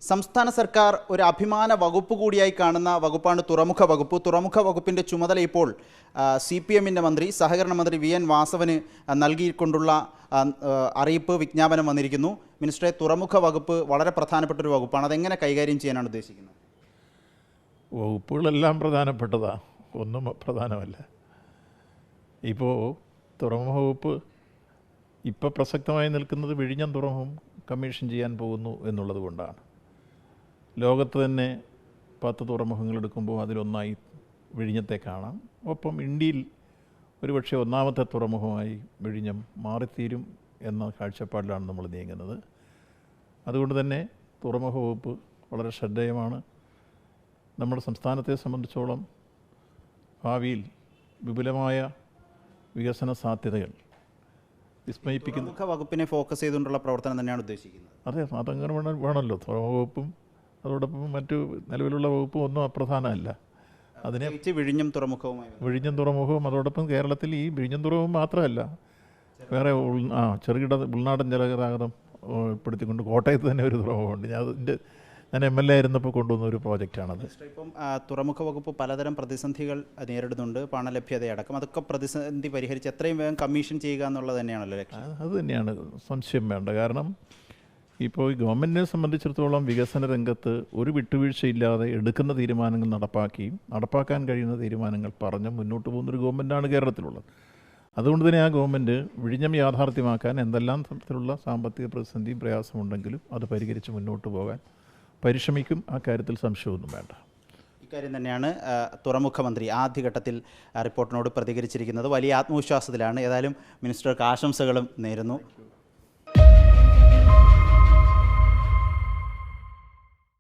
സംസ്ഥാന സർക്കാർ ഒരു അഭിമാന വകുപ്പ് കൂടിയായി കാണുന്ന വകുപ്പാണ് തുറമുഖ വകുപ്പ്. തുറമുഖ വകുപ്പിൻ്റെ ചുമതല ഇപ്പോൾ CPM-ൻ്റെ മന്ത്രി സഹകരണ മന്ത്രി VN വാസവന് നൽകിക്കൊണ്ടുള്ള അറിയിപ്പ് വിജ്ഞാപനം വന്നിരിക്കുന്നു. മിനിസ്റ്ററെ, തുറമുഖ വകുപ്പ് വളരെ പ്രധാനപ്പെട്ട ഒരു വകുപ്പാണ്. അതെങ്ങനെ കൈകാര്യം ചെയ്യാനാണ് ഉദ്ദേശിക്കുന്നത്? വകുപ്പുകളെല്ലാം പ്രധാനപ്പെട്ടതാണ്, ഒന്നും പ്രധാനമല്ല. ഇപ്പോൾ തുറമുഖ വകുപ്പ് ഇപ്പോൾ പ്രസക്തമായി നിൽക്കുന്നത് വിഴിഞ്ഞം തുറമുഖം കമ്മീഷൻ ചെയ്യാൻ പോകുന്നു എന്നുള്ളത് കൊണ്ടാണ്. ലോകത്ത് തന്നെ 10 തുറമുഖങ്ങൾ എടുക്കുമ്പോൾ അതിലൊന്നായി വിഴിഞ്ഞത്തെ കാണാം. ഒപ്പം ഇന്ത്യയിൽ ഒരുപക്ഷെ ഒന്നാമത്തെ തുറമുഖമായി വിഴിഞ്ഞം മാറിത്തീരും എന്ന കാഴ്ചപ്പാടിലാണ് നമ്മൾ നീങ്ങുന്നത്. അതുകൊണ്ട് തന്നെ തുറമുഖ വകുപ്പ് വളരെ ശ്രദ്ധേയമാണ്. നമ്മുടെ സംസ്ഥാനത്തെ സംബന്ധിച്ചോളം ഭാവിയിൽ വിപുലമായ വികസന സാധ്യതകൾ വിസ്മയിപ്പിക്കുന്ന തുറമുഖ വകുപ്പിനെ ഫോക്കസ് ചെയ്തുകൊണ്ടുള്ള പ്രവർത്തനം തന്നെയാണ് ഉദ്ദേശിക്കുന്നത്. അതെ, അതങ്ങനെ വേണമല്ലോ. തുറമുഖ വകുപ്പും അതോടൊപ്പം മറ്റു നിലവിലുള്ള വകുപ്പും ഒന്നും അപ്രധാനമല്ല. അതിനെ വിഴിഞ്ഞം തുറമുഖവും അതോടൊപ്പം കേരളത്തിൽ ഈ വിഴിഞ്ഞം തുറമുഖം മാത്രമല്ല, വേറെ ചെറുകിട ഉൾനാടൻ ജലഗതാഗതം ഉൾപ്പെടുത്തിക്കൊണ്ട് കോട്ടയത്ത് തന്നെ ഒരു തുറമുഖമുണ്ട്. ഞാൻ MLA ആയിരുന്നപ്പോൾ കൊണ്ടുവന്ന ഒരു പ്രോജക്റ്റാണത്. ഇപ്പം തുറമുഖ വകുപ്പ് പലതരം പ്രതിസന്ധികൾ നേരിടുന്നുണ്ട്, പണലഭ്യതയടക്കം. അതൊക്കെ പ്രതിസന്ധി പരിഹരിച്ച് എത്രയും വേഗം കമ്മീഷൻ ചെയ്യുക എന്നുള്ളത് തന്നെയാണല്ലോ ലക്ഷ്യം. അത് തന്നെയാണ്, സംശയം വേണ്ട. കാരണം ഇപ്പോൾ ഈ ഗവൺമെൻറ്റിനെ സംബന്ധിച്ചിടത്തോളം വികസന രംഗത്ത് ഒരു വിട്ടുവീഴ്ചയില്ലാതെ എടുക്കുന്ന തീരുമാനങ്ങൾ നടപ്പാക്കാൻ കഴിയുന്ന തീരുമാനങ്ങൾ പറഞ്ഞ് മുന്നോട്ട് പോകുന്നൊരു ഗവൺമെൻറ്റാണ് കേരളത്തിലുള്ളത്. അതുകൊണ്ട് തന്നെ ആ ഗവൺമെൻറ് വിഴിഞ്ഞം യാഥാർത്ഥ്യമാക്കാൻ എന്തെല്ലാം തരത്തിലുള്ള സാമ്പത്തിക പ്രതിസന്ധിയും പ്രയാസമുണ്ടെങ്കിലും അത് പരിഹരിച്ച് മുന്നോട്ട് പോകാൻ പരിശ്രമിക്കും. ആ കാര്യത്തിൽ സംശയമൊന്നും വേണ്ട. ഇക്കാര്യം തന്നെയാണ് തുറമുഖ മന്ത്രി ആദ്യഘട്ടത്തിൽ റിപ്പോർട്ടിനോട് പ്രതികരിച്ചിരിക്കുന്നത്. വലിയ ആത്മവിശ്വാസത്തിലാണ്. ഏതായാലും മിനിസ്റ്റർക്ക് ആശംസകളും നേരുന്നു.